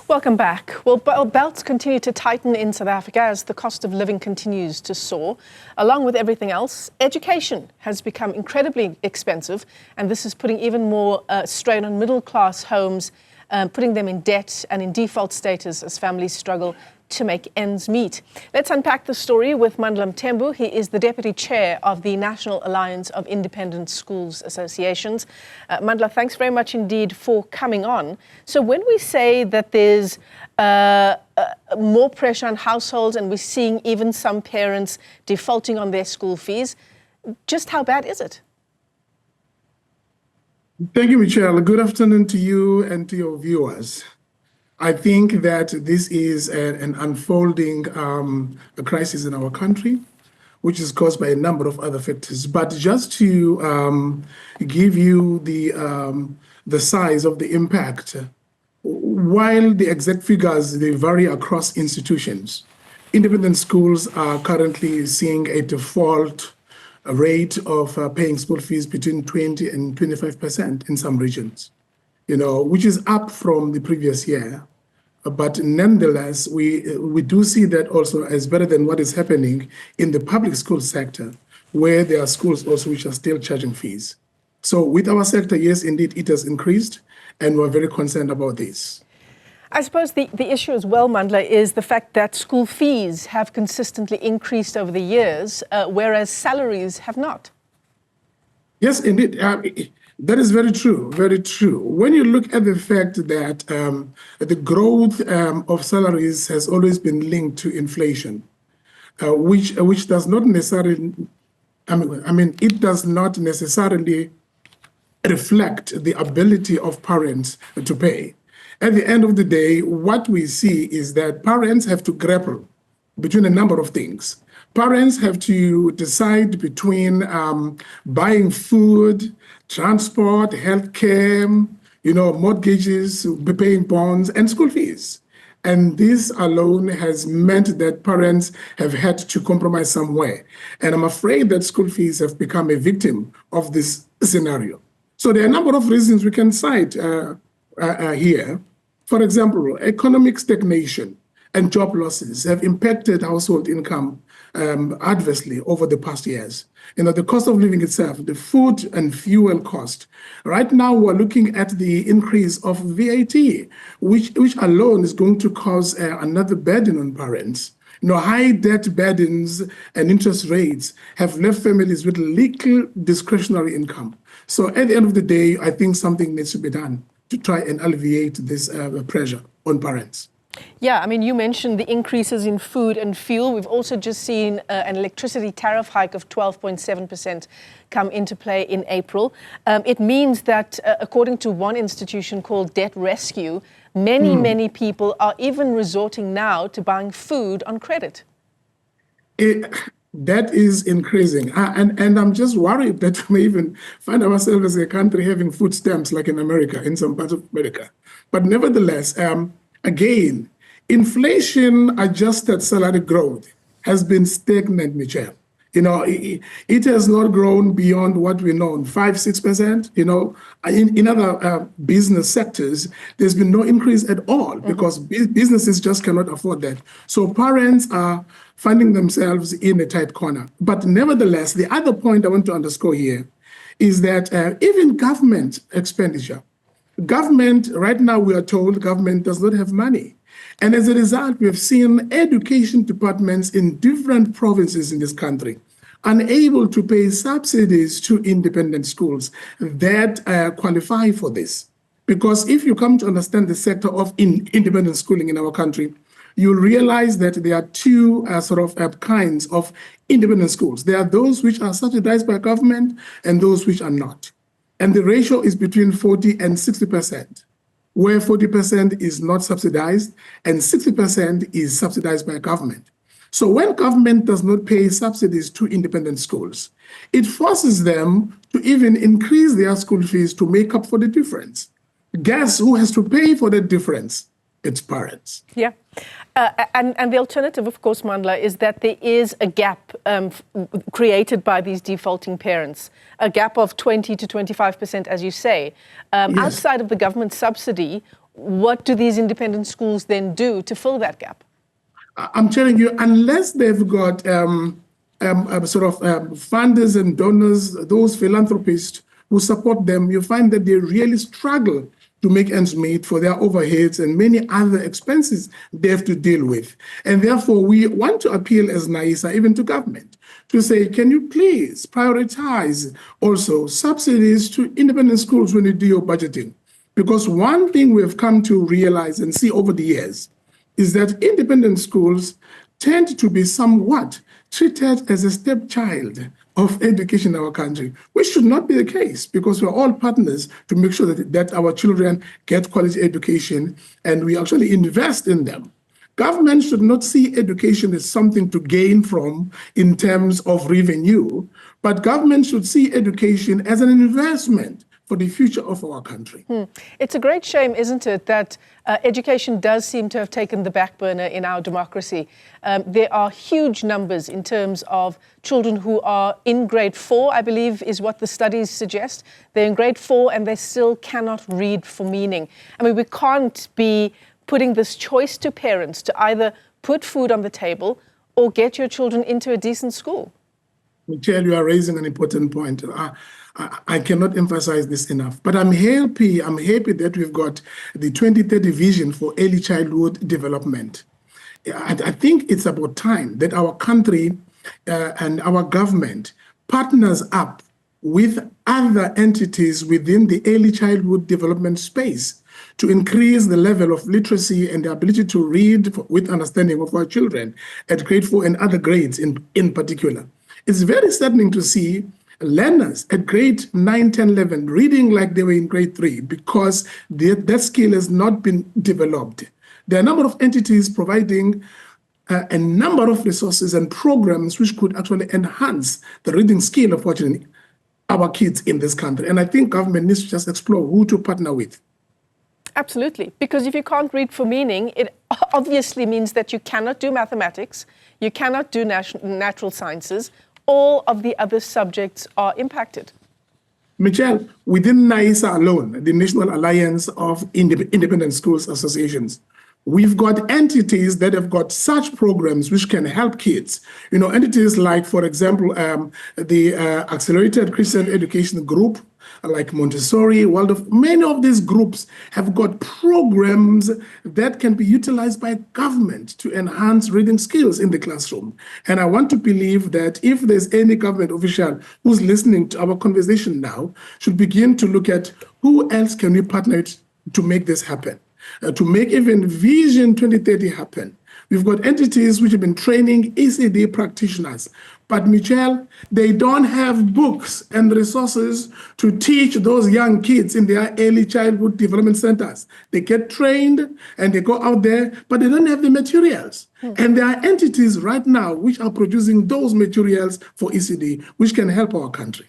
Welcome back. Well, belts continue to tighten in South Africa as the cost of living continues to soar. Along with everything else, education has become incredibly expensive, and this is putting even more strain on middle-class homes, putting them in debt and in default status as families struggle to make ends meet. Let's unpack the story with Mandla Mthembu. He is the Deputy Chair of the National Alliance of Independent Schools Associations. Mandla, thanks very much indeed for coming on. So when we say that there's more pressure on households and we're seeing even some parents defaulting on their school fees, just how bad is it? Thank you, Michelle. Good afternoon to you and to your viewers. I think that this is an unfolding crisis in our country, which is caused by a number of other factors. But just to give you the size of the impact, while the exact figures, they vary across institutions, independent schools are currently seeing a default rate of paying school fees between 20 and 25% in some regions, which is up from the previous year. But nonetheless, we do see that also as better than what is happening in the public school sector, where there are schools also which are still charging fees. So with our sector, yes, indeed, it has increased, and we're very concerned about this. I suppose the issue as well, Mandla, is the fact that school fees have consistently increased over the years, whereas salaries have not. Yes, indeed. That is very true, very true. When you look at the fact that the growth of salaries has always been linked to inflation, which does not necessarily, it does not necessarily reflect the ability of parents to pay. At the end of the day, what we see is that parents have to grapple between a number of things. Parents have to decide between buying food, transport, healthcare, mortgages, paying bonds, and school fees. And this alone has meant that parents have had to compromise somewhere. And I'm afraid that school fees have become a victim of this scenario. So there are a number of reasons we can cite here. For example, economic stagnation and job losses have impacted household income adversely over the past years. The cost of living itself, the food and fuel cost. Right now, we're looking at the increase of VAT, which alone is going to cause another burden on parents. High debt burdens and interest rates have left families with little discretionary income. So at the end of the day, I think something needs to be done to try and alleviate this pressure on parents. Yeah, you mentioned the increases in food and fuel. We've also just seen an electricity tariff hike of 12.7% come into play in April. It means that, according to one institution called Debt Rescue, many people are even resorting now to buying food on credit. That is increasing. And I'm just worried that we may even find ourselves as a country having food stamps like in America, in some parts of America. But nevertheless, again, inflation-adjusted salary growth has been stagnant, Michelle. It has not grown beyond what we know, 5-6%. In other business sectors, there's been no increase at all because businesses just cannot afford that. So parents are finding themselves in a tight corner. But nevertheless, the other point I want to underscore here is that even government expenditure, right now we are told government does not have money. And as a result, we have seen education departments in different provinces in this country unable to pay subsidies to independent schools that qualify for this. Because if you come to understand the sector of independent schooling in our country, you'll realize that there are two kinds of independent schools. There are those which are subsidized by government and those which are not. And the ratio is between 40 and 60%, where 40% is not subsidized and 60% is subsidized by government. So when government does not pay subsidies to independent schools, it forces them to even increase their school fees to make up for the difference. Guess who has to pay for the difference? It's parents. Yeah. And the alternative, of course, Mandla, is that there is a gap created by these defaulting parents, a gap of 20 to 25%, as you say. Yes. Outside of the government subsidy, what do these independent schools then do to fill that gap? I'm telling you, unless they've got funders and donors, those philanthropists who support them, you find that they really struggle to make ends meet for their overheads and many other expenses they have to deal with. And therefore, we want to appeal as NAISA, even to government, to say, can you please prioritize also subsidies to independent schools when you do your budgeting? Because one thing we've come to realize and see over the years is that independent schools tend to be somewhat treated as a stepchild of education in our country, which should not be the case, because we're all partners to make sure that our children get quality education and we actually invest in them. Government should not see education as something to gain from in terms of revenue, but government should see education as an investment for the future of our country. It's a great shame, isn't it, that education does seem to have taken the back burner in our democracy. There are huge numbers in terms of children who are in grade 4, I believe is what the studies suggest. They're in grade 4 and they still cannot read for meaning. I mean, we can't be putting this choice to parents to either put food on the table or get your children into a decent school. Michelle, you are raising an important point. I cannot emphasize this enough, but I'm happy that we've got the 2030 vision for early childhood development. I think it's about time that our country and our government partners up with other entities within the early childhood development space to increase the level of literacy and the ability to read with understanding of our children at grade 4 and other grades in particular. It's very saddening to see learners at grade 9, 10, 11 reading like they were in grade 3 because that skill has not been developed. There are a number of entities providing a number of resources and programs which could actually enhance the reading skill of our kids in this country. And I think government needs to just explore who to partner with. Absolutely, because if you can't read for meaning, it obviously means that you cannot do mathematics, you cannot do natural sciences. All of the other subjects are impacted. Michelle, within NAISA alone, the National Alliance of Independent Schools Associations, we've got entities that have got such programs which can help kids. You know, entities like, for example, the Accelerated Christian Education Group, like Montessori, Waldorf. Many of these groups have got programs that can be utilized by government to enhance reading skills in the classroom. And I want to believe that if there's any government official who's listening to our conversation now, should begin to look at who else can we partner with to make this happen, to make even Vision 2030 happen. We've got entities which have been training ECD practitioners, but Michelle, they don't have books and resources to teach those young kids in their early childhood development centers. They get trained and they go out there, but they don't have the materials. And there are entities right now which are producing those materials for ECD, which can help our country.